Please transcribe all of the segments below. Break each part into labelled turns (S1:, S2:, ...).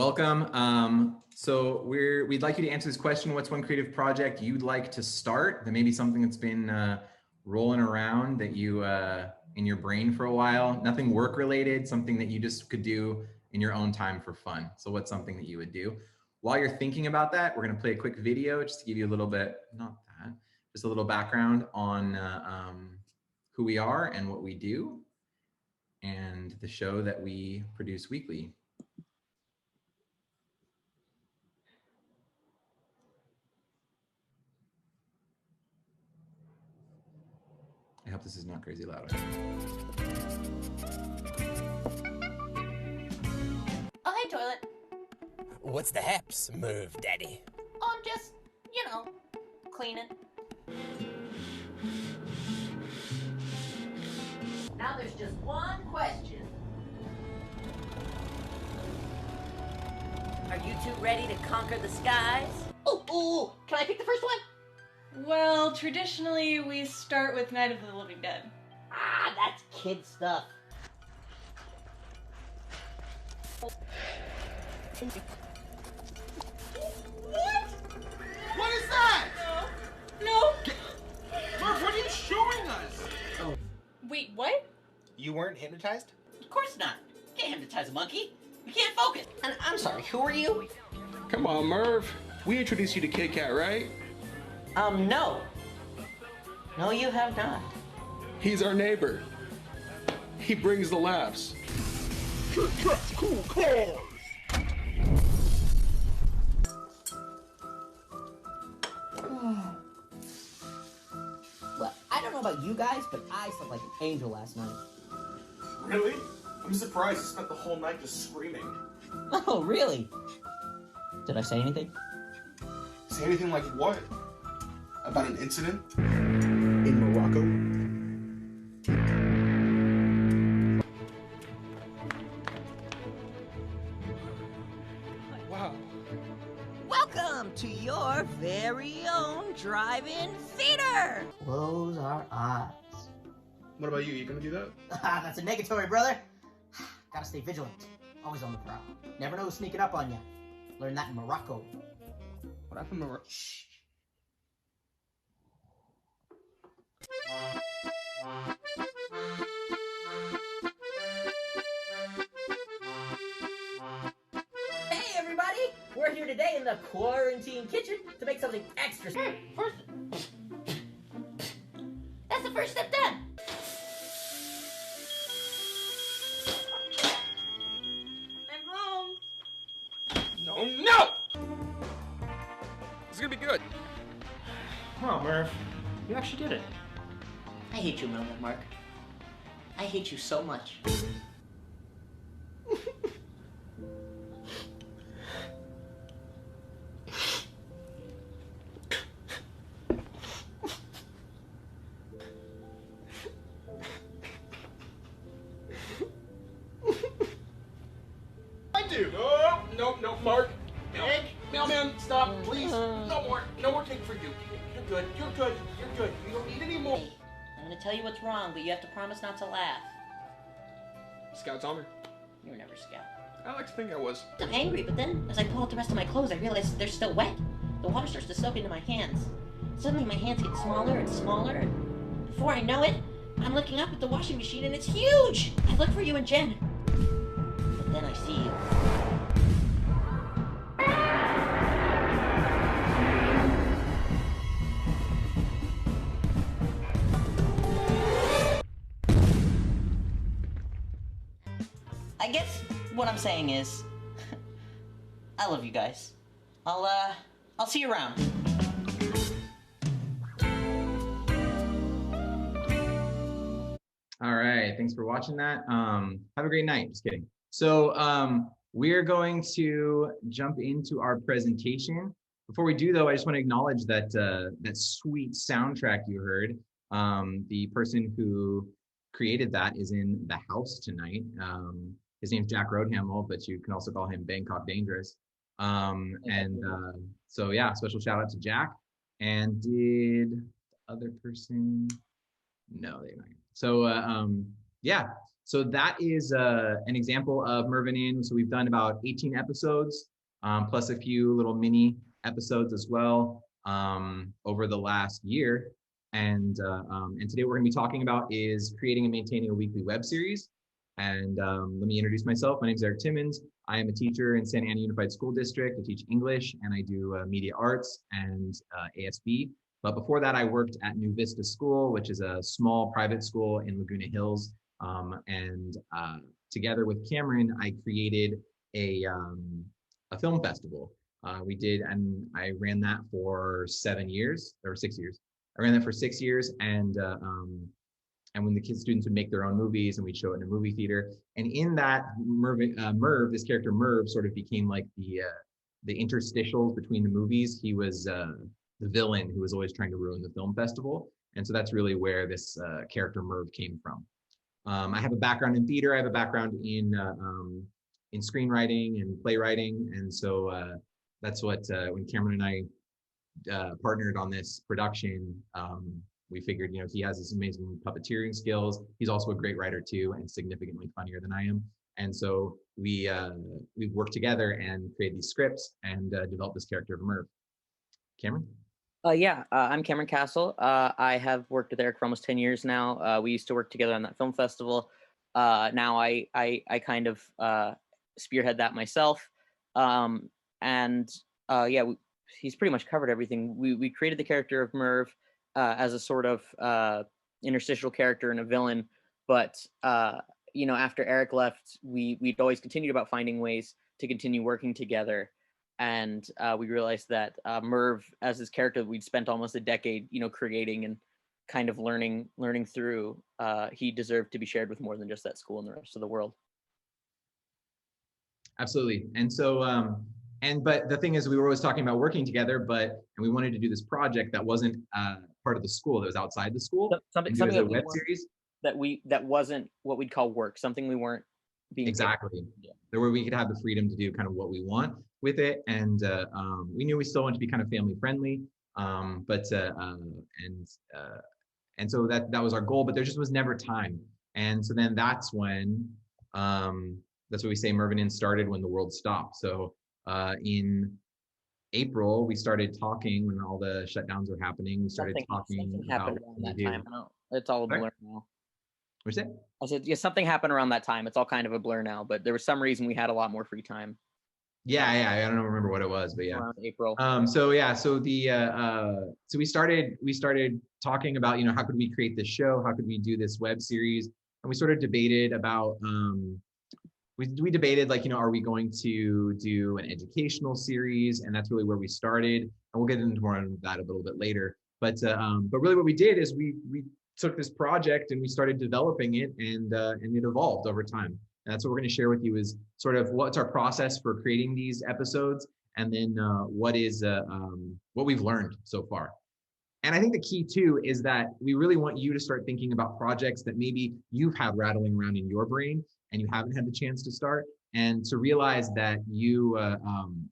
S1: welcome. We'd like you to answer this question. What's one creative project you'd like to start? That may be something that's been rolling around that you in your brain for a while. Nothing work related, something that you just could do in your own time for fun. So what's something that you would do? While you're thinking about that, we're gonna play a quick video just to give you a little bit, just a little background on who we are and what we do and the show that we produce weekly. I hope this is not crazy loud.
S2: Oh, hey, toilet.
S3: What's the haps, Merv Daddy?
S2: Oh, I'm just, cleaning. Now there's just one question. Are you two ready to conquer the skies? Ooh, can I pick the first one?
S4: Well, traditionally, we start with Night of the Living Dead.
S2: Ah, that's kid stuff.
S5: What? What is that?
S4: No.
S5: Murph, what are you showing us?
S4: Oh. Wait, what?
S3: You weren't hypnotized?
S2: Of course not. Can't hypnotize a monkey. We can't focus. And I'm sorry, who are you?
S5: Come on, Merv. We introduced you to Kit Kat, right?
S2: No. No, you have not.
S5: He's our neighbor. He brings the laughs. Kit Kat's cool cars.
S2: Well, I don't know about you guys, but I slept like an angel last night.
S6: Really? I'm surprised you spent the whole night just screaming.
S2: Oh, really? Did I say anything?
S6: Say anything like what? About an incident? In Morocco?
S5: Wow.
S2: Welcome to your very own drive-in theater! Close our eyes.
S6: What about you? You gonna do that?
S2: That's a negatory, brother. Gotta stay vigilant. Always on the prowl. Never know who's sneaking up on you. Learned that in Morocco.
S6: What happened to Morocco? Shh.
S2: Hey, everybody! We're here today in the quarantine kitchen to make something extra. That's the first step done.
S4: I'm home.
S5: No! It's gonna be good.
S7: Wow, Merv, you actually did it.
S2: I hate you, Milner, Mark. I hate you so much.
S6: I do. No, Mark. Mailman, stop, please. No more cake for you. You're good. You don't need any more.
S2: Hey, I'm gonna tell you what's wrong, but you have to promise not to laugh.
S5: Scout's on me.
S2: You were never a scout.
S5: I like to think I was.
S2: I'm angry, but then as I pull out the rest of my clothes, I realize they're still wet. The water starts to soak into my hands. Suddenly my hands get smaller and smaller, and before I know it, I'm looking up at the washing machine and it's huge! I look for you and Jen. But then I see you. I guess what I'm saying is, I love you guys. I'll see you around.
S1: All right, thanks for watching that. Have a great night. Just kidding. So we're going to jump into our presentation. Before we do, though, I just want to acknowledge that that sweet soundtrack you heard. The person who created that is in the house tonight. His name's Jack Roadhamel, but you can also call him Bangkok Dangerous. So yeah, special shout out to Jack. And did the other person? No, they didn't. So yeah, So that is an example of Mervyn In. So we've done about 18 episodes, plus a few little mini episodes as well over the last year. And today what we're going to be talking about is creating and maintaining a weekly web series. And let me introduce myself. My name is Eric Timmons. I am a teacher in Santa Ana Unified School District. I teach English and I do media arts and ASB. But before that, I worked at New Vista School, which is a small private school in Laguna Hills. Together with Cameron, I created a film festival. We did, and I ran that for 7 years or 6 years. I ran that for 6 years, and when the students would make their own movies, and we'd show it in a movie theater. And in that, Merv, this character Merv, sort of became like the interstitials between the movies. He was the villain who was always trying to ruin the film festival, and so that's really where this character Merv came from. I have a background in theater. I have a background in screenwriting and playwriting, and so that's what when Cameron and I partnered on this production. We figured, he has this amazing puppeteering skills. He's also a great writer too, and significantly funnier than I am. And so we've worked together and created these scripts and developed this character of Merv. Cameron?
S8: I'm Cameron Castle. I have worked with Eric for almost 10 years now. We used to work together on that film festival. Now I kind of spearhead that myself. He's pretty much covered everything. We created the character of Merv as a sort of interstitial character and a villain. But, after Eric left, we'd always continued about finding ways to continue working together. And we realized that Merv, as his character, we'd spent almost a decade, creating and kind of learning through. He deserved to be shared with more than just that school and the rest of the world.
S1: Absolutely. And so, but the thing is, we were always talking about working together, and we wanted to do this project that wasn't part of the school, that was outside the school.
S8: Something
S1: that a web series
S8: that wasn't what we'd call work. Something we weren't being
S1: exactly. There where we could have the freedom to do kind of what we want with it, and we knew we still wanted to be kind of family friendly, and so that was our goal, but there just was never time. And so then that's when that's what we say Mervyn In started, when the world stopped. So in April we started talking when all the shutdowns were happening. We started talking about
S8: around that time. It's all a blur now.
S1: What's that?
S8: I said, yeah, something happened around that time. It's all kind of a blur now, but there was some reason we had a lot more free time.
S1: Yeah, I don't remember what it was, but yeah.
S8: Around April.
S1: So we started talking about, how could we create this show? How could we do this web series? And we sort of debated about, we debated like, are we going to do an educational series? And that's really where we started. And we'll get into more on that a little bit later. But really what we did is we took this project and we started developing it, and it evolved over time. And that's what we're going to share with you, is sort of what's our process for creating these episodes, and then what we've learned so far. And I think the key too is that we really want you to start thinking about projects that maybe you've had rattling around in your brain and you haven't had the chance to start, and to realize that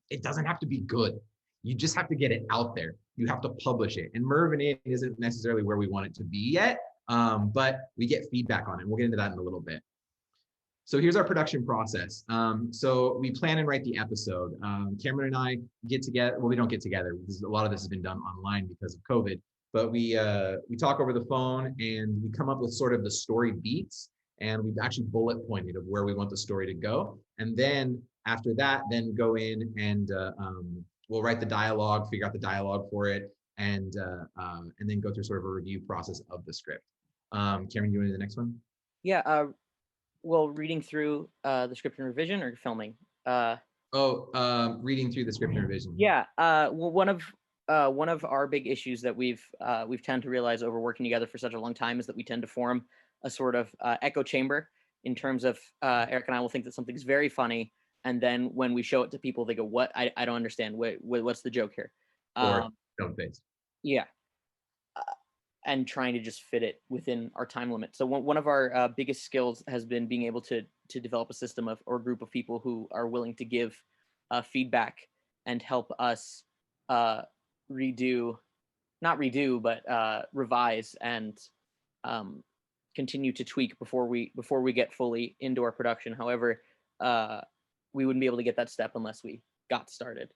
S1: it doesn't have to be good. You just have to get it out there. You have to publish it. And Mervyn In isn't necessarily where we want it to be yet, but we get feedback on it. We'll get into that in a little bit. So here's our production process. So we plan and write the episode. Cameron and I get together. Well, we don't get together. A lot of this has been done online because of COVID. But we talk over the phone, and we come up with sort of the story beats. And we've actually bullet pointed of where we want the story to go. And then after that, then go in and we'll write the dialogue, figure out the dialogue for it, and then go through sort of a review process of the script. Cameron, you want to do the next one?
S8: Yeah. Well, reading through the script and revision, or filming?
S1: Reading through the script and revision.
S8: Yeah. Well, one of our big issues that we've tend to realize over working together for such a long time is that we tend to form a sort of echo chamber, in terms of Eric and I will think that something's very funny, and then when we show it to people, they go, "What? I don't understand. What's the joke here?"
S1: Or don't face.
S8: Yeah. And trying to just fit it within our time limit. So one of our biggest skills has been being able to develop a system of, or a group of people who are willing to give feedback and help us revise and continue to tweak before we get fully into our production. However, we wouldn't be able to get that step unless we got started,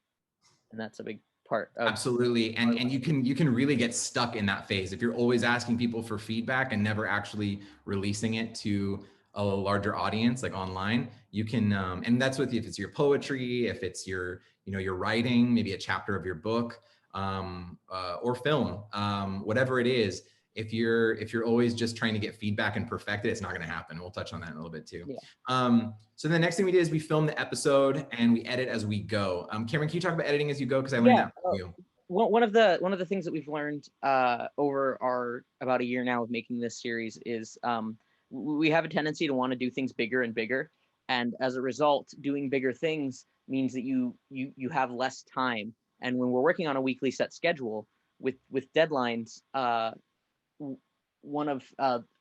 S8: and that's a big part of
S1: absolutely. And you can really get stuck in that phase if you're always asking people for feedback and never actually releasing it to a larger audience, like online. You can and that's with, if it's your poetry, if it's your, you know, your writing, maybe a chapter of your book, or film, whatever it is. If you're always just trying to get feedback and perfect it, it's not going to happen. We'll touch on that in a little bit too.
S8: Yeah.
S1: So the next thing we did is we film the episode and we edit as we go. Cameron, can you talk about editing as you go? Because I learned that from you.
S8: One of the things that we've learned over our about a year now of making this series is we have a tendency to want to do things bigger and bigger, and as a result, doing bigger things means that you have less time. And when we're working on a weekly set schedule with deadlines, one of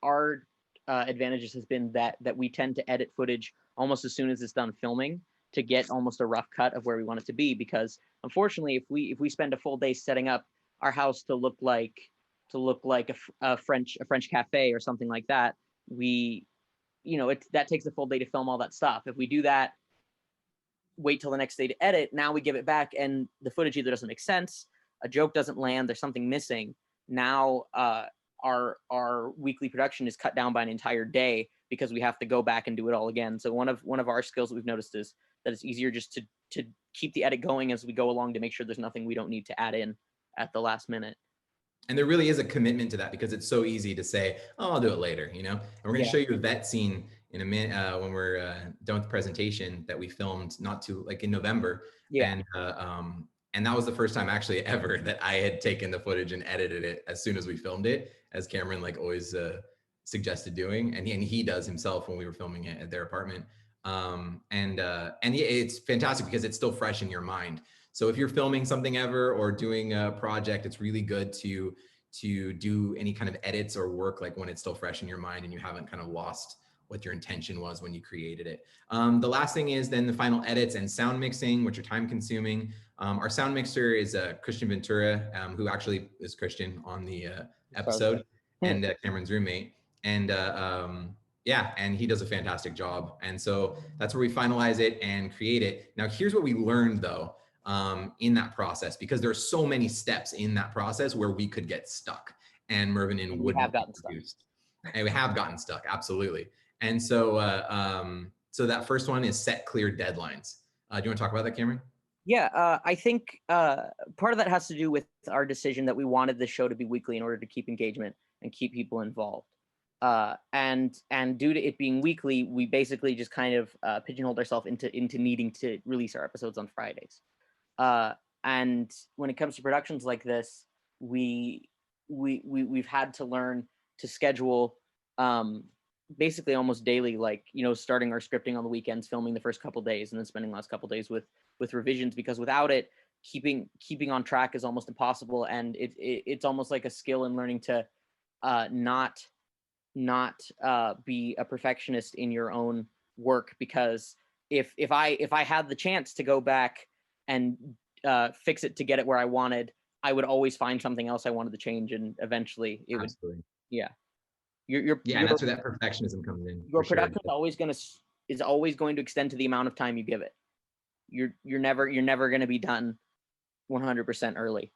S8: our advantages has been that we tend to edit footage almost as soon as it's done filming to get almost a rough cut of where we want it to be. Because unfortunately, if we spend a full day setting up our house to look like a French cafe or something like that, that takes a full day to film all that stuff. If we do that, wait till the next day to edit, now we give it back and the footage either doesn't make sense, a joke doesn't land, there's something missing. Now our weekly production is cut down by an entire day because we have to go back and do it all again. So one of our skills that we've noticed is that it's easier just to keep the edit going as we go along to make sure there's nothing we don't need to add in at the last minute.
S1: And there really is a commitment to that because it's so easy to say, oh, I'll do it later, you know? And we're going to show you a vet scene in a minute when we're done with the presentation that we filmed in November.
S8: Yeah.
S1: And that was the first time actually ever that I had taken the footage and edited it as soon as we filmed it, as Cameron always suggested doing. And he does himself when we were filming it at their apartment. It's fantastic because it's still fresh in your mind. So if you're filming something ever or doing a project, it's really good to do any kind of edits or work when it's still fresh in your mind and you haven't kind of lost what your intention was when you created it. The last thing is then the final edits and sound mixing, which are time consuming. Our sound mixer is Christian Ventura, who actually is Christian on the episode and Cameron's roommate. And and he does a fantastic job. And so that's where we finalize it and create it. Now, here's what we learned though, in that process, because there are so many steps in that process where we could get stuck and Mervyn and would have gotten stuck. And we have gotten stuck, absolutely. And so, so that first one is set clear deadlines. Do you want to talk about that, Cameron?
S8: Yeah, I think part of that has to do with our decision that we wanted the show to be weekly in order to keep engagement and keep people involved. And due to it being weekly, we basically just kind of pigeonholed ourselves into needing to release our episodes on Fridays. And when it comes to productions like this, we've had to learn to schedule basically almost daily, starting our scripting on the weekends, filming the first couple days, and then spending the last couple days with revisions, because without it, keeping on track is almost impossible. And it's almost like a skill in learning to not be a perfectionist in your own work, because if I had the chance to go back and fix it to get it where I wanted, I would always find something else I wanted to change, and eventually it would. Yeah.
S1: And that's where that perfectionism comes in.
S8: Your production is always going to extend to the amount of time you give it. You're never going to be done 100% early.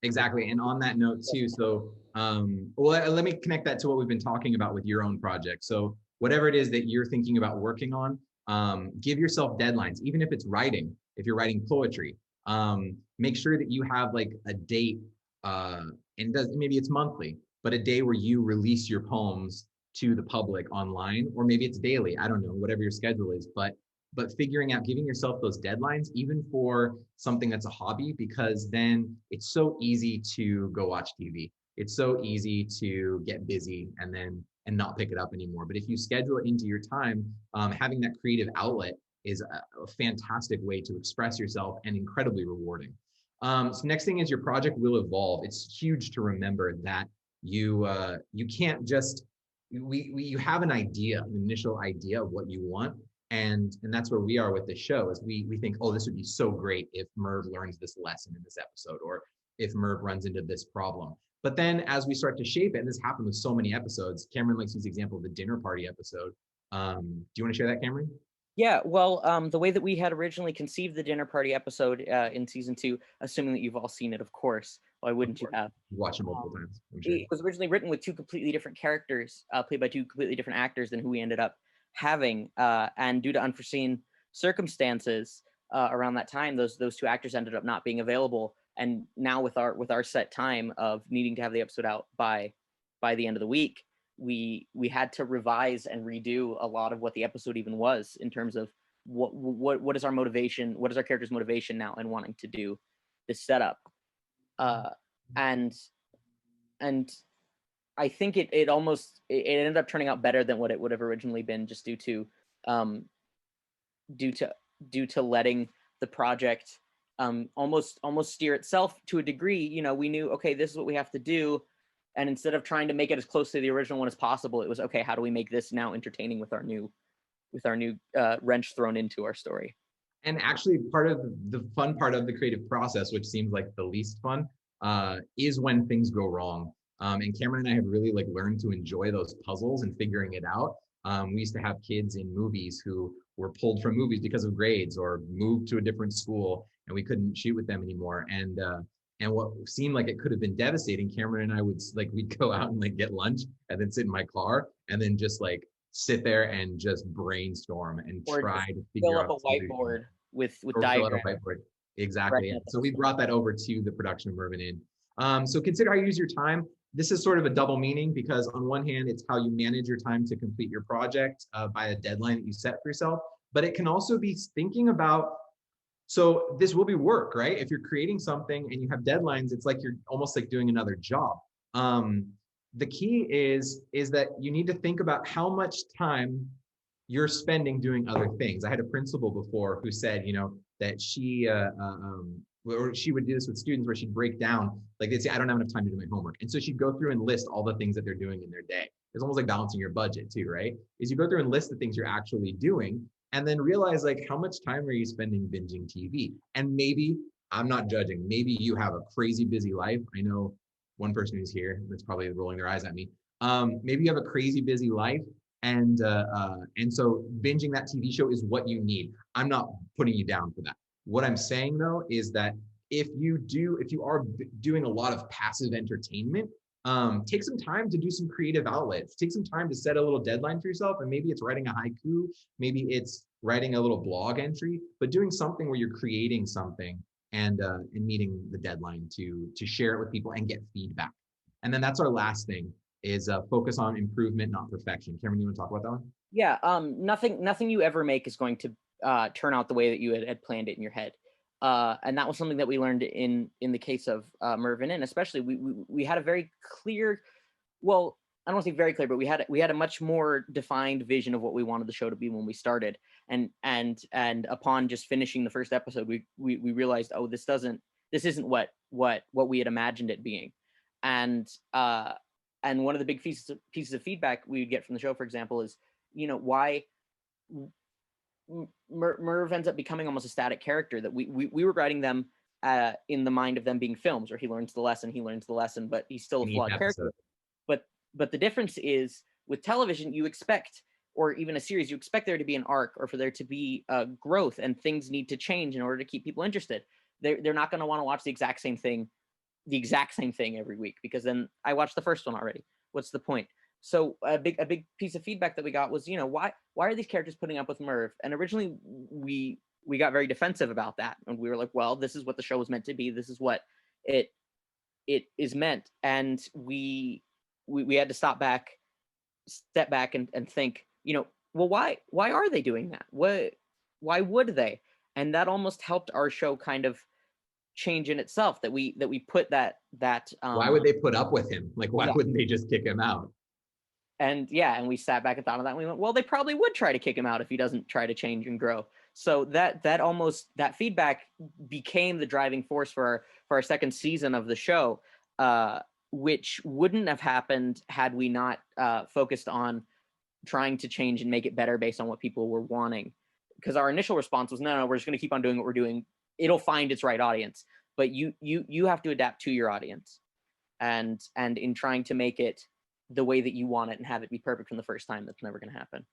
S1: Exactly. And on that note too, so let me connect that to what we've been talking about with your own project. So whatever it is that you're thinking about working on, give yourself deadlines, even if it's writing. If you're writing poetry, make sure that you have a date, and maybe it's monthly, but a day where you release your poems to the public online, or maybe it's daily, I don't know, whatever your schedule is, but figuring out, giving yourself those deadlines, even for something that's a hobby, because then it's so easy to go watch TV. It's so easy to get busy and not pick it up anymore. But if you schedule it into your time, having that creative outlet is a fantastic way to express yourself and incredibly rewarding. So next thing is your project will evolve. It's huge to remember that you can't just, you have an idea, an initial idea of what you want. And that's where we are with the show, is we think, oh, this would be so great if Merv learns this lesson in this episode, or if Merv runs into this problem. But then as we start to shape it, and this happened with so many episodes, Cameron likes to use the example of the dinner party episode. Do you want to share that, Cameron?
S8: Yeah, well, the way that we had originally conceived the dinner party episode in season 2, assuming that you've all seen it, of course. Why wouldn't you have?
S1: Watch it multiple times, I'm sure.
S8: It was originally written with 2 completely different characters, played by 2 completely different actors than who we ended up having. And due to unforeseen circumstances around that time, those 2 actors ended up not being available. And now with our set time of needing to have the episode out by the end of the week, we had to revise and redo a lot of what the episode even was in terms of what is our motivation, what is our character's motivation now in wanting to do this setup. And I think it ended up turning out better than what it would have originally been, just due to letting the project almost steer itself to a degree. You know, we knew, okay, this is what we have to do, and instead of trying to make it as close to the original one as possible, it was, okay, how do we make this now entertaining with our new wrench thrown into our story?
S1: And actually, part of the fun part of the creative process, which seems like the least fun, is when things go wrong. And Cameron and I have really learned to enjoy those puzzles and figuring it out. We used to have kids in movies who were pulled from movies because of grades or moved to a different school, and we couldn't shoot with them anymore. And what seemed like it could have been devastating, Cameron and I would we'd go out and get lunch and then sit in my car and then just sit there and just brainstorm and try to figure out.
S8: Fill up a whiteboard with
S1: diagrams. Exactly.
S8: Right.
S1: So we brought that over to the production of Mervyn Inn. So consider how you use your time. This is sort of a double meaning, because on one hand, it's how you manage your time to complete your project by a deadline that you set for yourself. But it can also be thinking about, so this will be work, right? If you're creating something and you have deadlines, it's like you're almost doing another job. The key is that you need to think about how much time you're spending doing other things. I had a principal before who said, that she would do this with students, where she'd break down, they'd say, I don't have enough time to do my homework. And so she'd go through and list all the things that they're doing in their day. It's almost like balancing your budget too, right? Is you go through and list the things you're actually doing, and then realize how much time are you spending binging TV? And maybe, I'm not judging, maybe you have a crazy busy life. I know one person who's here that's probably rolling their eyes at me. Maybe you have a crazy busy life, and so binging that TV show is what you need. I'm not putting you down for that. What I'm saying though is that if you are doing a lot of passive entertainment, take some time to do some creative outlets. Take some time to set a little deadline for yourself, and maybe it's writing a haiku, maybe it's writing a little blog entry, but doing something where you're creating something and meeting the deadline to share it with people and get feedback. And then that's our last thing, is focus on improvement, not perfection. Cameron, you want to talk about that one?
S8: Yeah, nothing you ever make is going to turn out the way that you had planned it in your head. And that was something that we learned in the case of Mervyn Inn. Especially, we had a very clear, well, I don't want to say very clear, but we had a much more defined vision of what we wanted the show to be when we started. And upon just finishing the first episode, we realized, oh, this isn't what we had imagined it being. And one of the big pieces of feedback we would get from the show, for example, is, why Merv ends up becoming almost a static character, that we were writing them in the mind of them being films, where he learns the lesson, but he's still a flawed character. But the difference is, with television, you expect, or even a series, you expect there to be an arc, or for there to be growth, and things need to change in order to keep people interested. They're not going to want to watch the exact same thing every week, because then I watched the first one already. What's the point? So a big piece of feedback that we got was, why are these characters putting up with Merv? And originally we got very defensive about that, and we were like, well, this is what the show was meant to be. This is what it is meant, and we had to step back and think, well, why are they doing that? Why would they? And that almost helped our show kind of change in itself, that we put that
S1: why would they put up with him? Why wouldn't they just kick him out?
S8: And we sat back and thought of that, and we went, well, they probably would try to kick him out if he doesn't try to change and grow. So that feedback became the driving force for our second season of the show, which wouldn't have happened had we not focused on trying to change and make it better based on what people were wanting. Because our initial response was, no, we're just going to keep on doing what we're doing. It'll find its right audience, but you have to adapt to your audience. and in trying to make it the way that you want it and have it be perfect from the first time, that's never going to happen.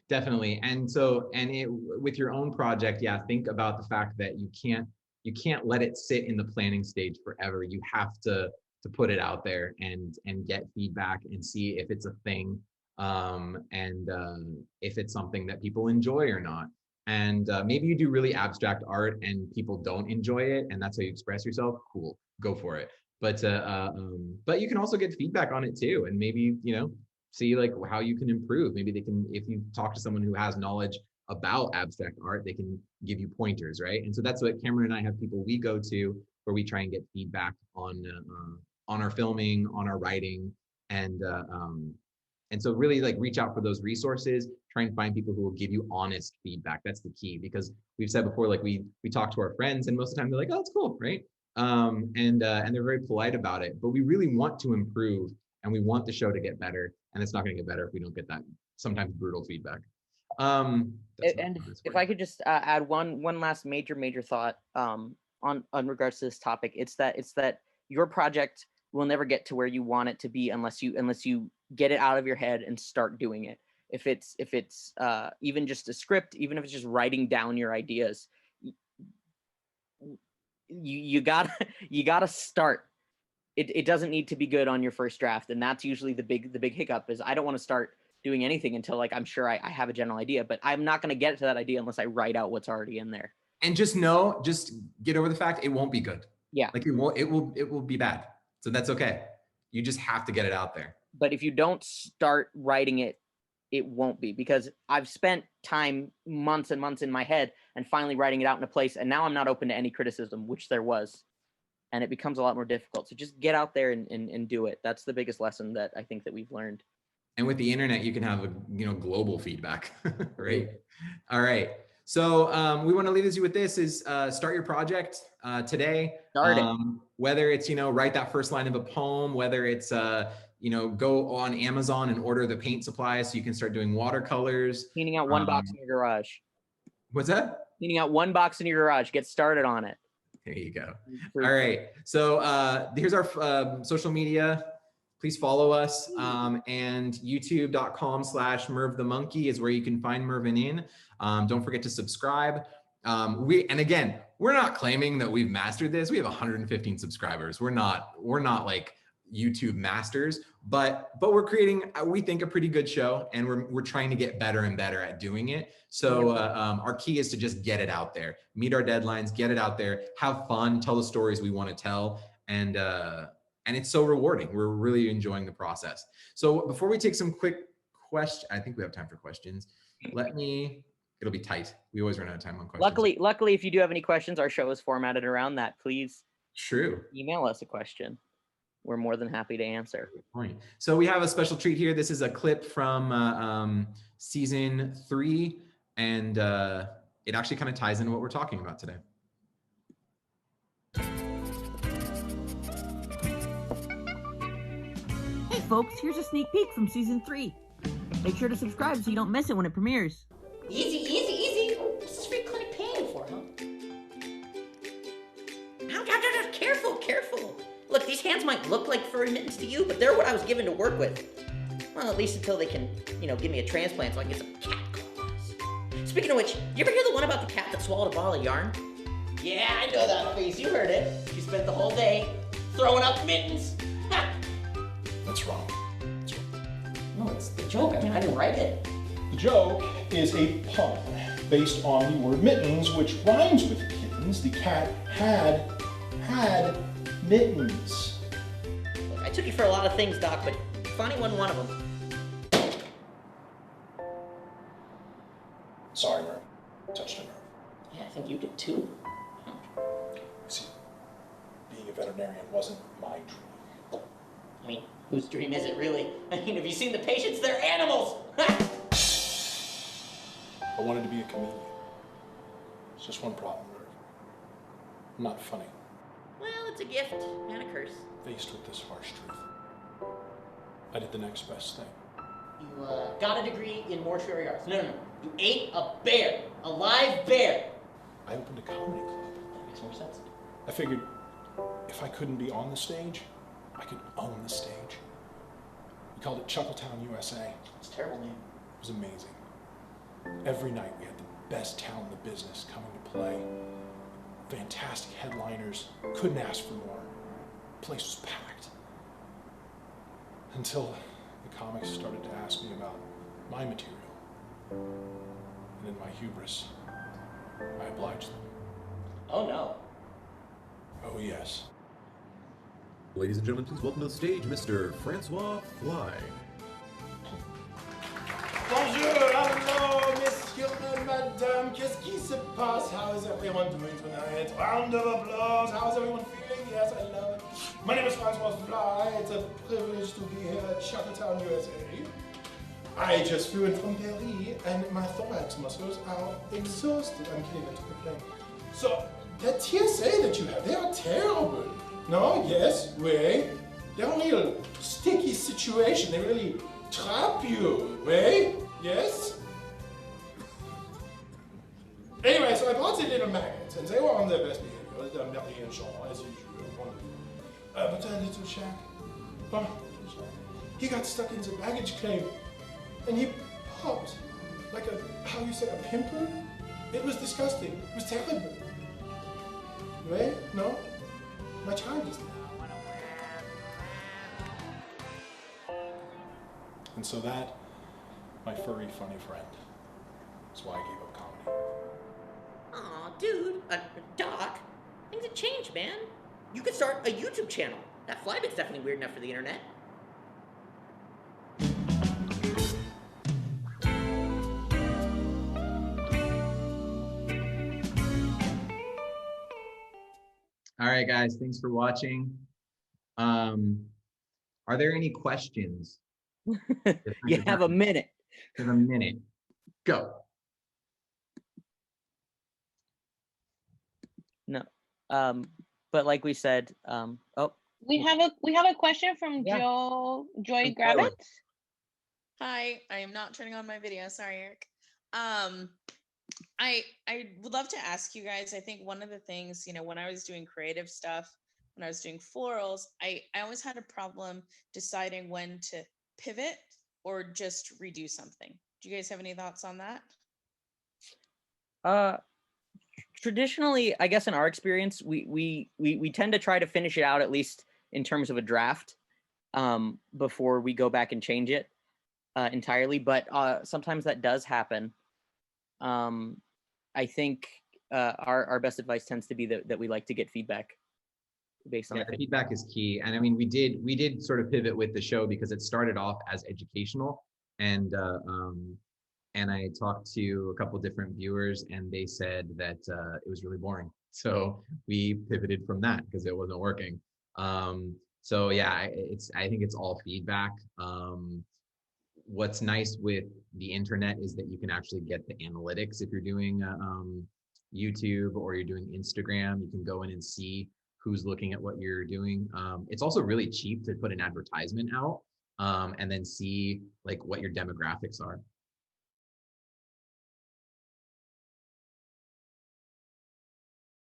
S1: Definitely. And so, with your own project, yeah, think about the fact that you can't let it sit in the planning stage forever. You have to put it out there and get feedback and see if it's a thing, and if it's something that people enjoy or not. And maybe you do really abstract art and people don't enjoy it, and that's how you express yourself. Cool, go for it. But you can also get feedback on it too, and maybe see like how you can improve. Maybe they can, if you talk to someone who has knowledge about abstract art, they can give you pointers, right? And so that's what Cameron and I have people we go to where we try and get feedback on our filming, on our writing, and so really like reach out for those resources. Try and find people who will give you honest feedback. That's the key, because we've said before, like we talk to our friends, and most of the time they're like, "Oh, it's cool," right? And they're very polite about it. But we really want to improve, and we want the show to get better. And it's not going to get better if we don't get that sometimes brutal feedback.
S8: And if I could just add one last major thought on regards to this topic, it's that your project will never get to where you want it to be unless you get it out of your head and start doing it. If it's even just a script, even if it's just writing down your ideas, you gotta start. It doesn't need to be good on your first draft, and that's usually the big hiccup. Is I don't want to start doing anything until like I'm sure I have a general idea, but I'm not going to get to that idea unless I write out what's already in there.
S1: And just get over the fact it won't be good.
S8: Yeah,
S1: like it will be bad. So that's okay. You just have to get it out there.
S8: But if you don't start writing it, it won't be, because I've spent time, months and months in my head and finally writing it out in a place, and now I'm not open to any criticism, which there was. And it becomes a lot more difficult. So just get out there and do it. That's the biggest lesson that I think that we've learned.
S1: And with the internet, you can have global feedback, right? All right. So we want to leave you with this: is start your project today.
S8: Start it.
S1: Whether it's write that first line of a poem, whether it's go on Amazon and order the paint supplies so you can start doing watercolors.
S8: Cleaning out one box in your garage.
S1: What's that?
S8: Cleaning out one box in your garage. Get started on it.
S1: There you go. All right. So here's our social media. Please follow us. And youtube.com/MervTheMonkey is where you can find Mervin in. Don't forget to subscribe. And again, we're not claiming that we've mastered this. We have 115 subscribers. We're not like YouTube masters, but we're creating, we think, a pretty good show, and we're trying to get better and better at doing it. So our key is to just get it out there, meet our deadlines, get it out there, have fun, tell the stories we want to tell, and it's so rewarding. We're really enjoying the process. So before we take some quick questions, I think we have time for questions. It'll be tight. We always run out of time on questions.
S8: Luckily, if you do have any questions, our show is formatted around that. Please email us a question. We're more than happy to answer.
S1: Good point. So we have a special treat here. This is a clip from season 3, and it actually kind of ties into what we're talking about today.
S9: Hey folks, here's a sneak peek from season 3. Make sure to subscribe so you don't miss it when it premieres.
S2: Easy. This is free clinic paying for, huh? No, careful. Look, these hands might look like furry mittens to you, but they're what I was given to work with. Well, at least until they can, give me a transplant so I can get some cat claws. Speaking of which, you ever hear the one about the cat that swallowed a ball of yarn? Yeah, I know that face. You heard it. She spent the whole day throwing up mittens. Ha!
S6: What's wrong?
S2: No, it's the joke. I didn't write it.
S6: The joke is a pun based on the word mittens, which rhymes with kittens. The cat had mittens.
S2: Look, I took you for a lot of things, Doc, but funny wasn't one of them.
S6: Sorry, Merv. Touched a nerve.
S2: Yeah, I think you did too.
S6: See, being a veterinarian wasn't my dream.
S2: I mean, whose dream is it really? I mean, have you seen the patients? They're animals!
S6: I wanted to be a comedian. It's just one problem, Merv. I'm not funny.
S2: Well, it's a gift and a curse.
S6: Faced with this harsh truth, I did the next best thing.
S2: You got a degree in mortuary arts. No. You ate a bear. A live bear.
S6: I opened a comedy club.
S2: That makes more sense.
S6: I figured if I couldn't be on the stage, I could own the stage. We called it Chuckletown, USA.
S3: It's a terrible name.
S6: It was amazing. Every night we had the best talent in the business coming to play. Fantastic headliners. Couldn't ask for more. The place was packed. Until the comics started to ask me about my material. And in my hubris, I obliged them.
S3: Oh no.
S6: Oh yes.
S10: Ladies and gentlemen, please welcome to the stage Mr. Francois Fly.
S6: Bonjour, hello, messieurs and madame. Qu'est-ce qui se passe? How is everyone doing tonight? Round of applause. How is everyone feeling? Yes, I love it. My name is Francois Fly. It's a privilege to be here at Chuckletown, USA. I just flew in from Paris and my thorax muscles are exhausted. I'm kidding, I took the plane. So, that TSA that you have, they are terrible. No? Yes? Oui? They're a real sticky situation. They really trap you. Oui? Yes? Anyway, so I brought the little maggots and they were on their best behavior. They're Marie and Jean, as usual. Wonderful. But that little Shaq, he got stuck in the baggage claim. And he popped like a, how you say, a pimple? It was disgusting. It was terrible. Right? No? My child is there. And so that, my furry, funny friend, is why I gave up comedy.
S2: Aw, dude. Doc, things have changed, man. You could start a YouTube channel. That fly bit's definitely weird enough for the internet.
S1: All right, guys, thanks for watching. Are there any questions?
S8: You have a minute.
S1: You have a minute. Go.
S8: No. But like we said,
S11: we have a question from Joy Gravitz.
S12: Hi, I am not turning on my video. Sorry, Eric. I would love to ask you guys, I think one of the things, when I was doing creative stuff, when I was doing florals, I always had a problem deciding when to pivot or just redo something. Do you guys have any thoughts on that?
S8: Traditionally, I guess in our experience, we tend to try to finish it out, at least in terms of a draft, before we go back and change it entirely. But sometimes that does happen. I think our best advice tends to be that we like to get feedback based on
S1: the feedback is key. And I mean, we did sort of pivot with the show because it started off as educational, and I talked to a couple different viewers and they said that it was really boring. So we pivoted from that because it wasn't working. So yeah, I think it's all feedback. What's nice with the internet is that you can actually get the analytics. If you're doing YouTube or you're doing Instagram, you can go in and see who's looking at what you're doing. It's also really cheap to put an advertisement out and then see like what your demographics are.